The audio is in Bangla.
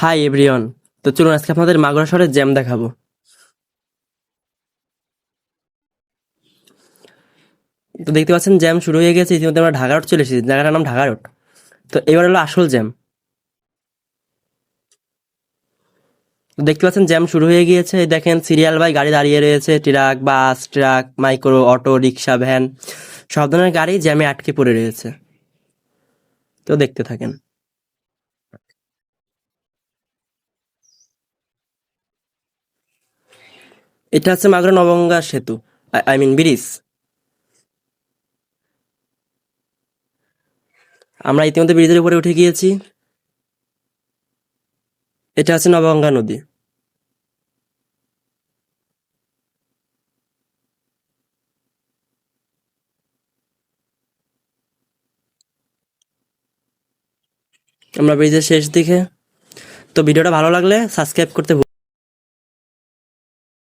Hi everyone. তো চলুন আজকে আপনাদের মাগুরা শহরের জ্যাম দেখাবো। তো দেখতে পাচ্ছেন জ্যাম শুরু হয়ে গেছে। ইতিমধ্যে আমরা ঢাকা রোড চলে এসেছি, জায়গাটার নাম ঢাকা রোড। তো এবার হলো আসল জ্যাম। তো দেখতে পাচ্ছেন জ্যাম শুরু হয়ে গিয়েছে। এই দেখেন সিরিয়াল বাই গাড়ি দাঁড়িয়ে রয়েছে, ট্রাক, বাস, ট্রাক, মাইক্রো, অটো, রিক্সা, ভ্যান, সব ধরনের গাড়ি জ্যামে আটকে পড়ে রয়েছে। তো দেখতে থাকেন। এটা হচ্ছে মাগুরা নবগঙ্গা সেতু, আই মিন ব্রিজ। আমরা ইতিমধ্যে ব্রিজের উপরে উঠে গিয়েছি। এটা হচ্ছে নবগঙ্গা নদী। আমরা ব্রিজের শেষ দিকে। তো ভিডিওটা ভালো লাগলে সাবস্ক্রাইব করতে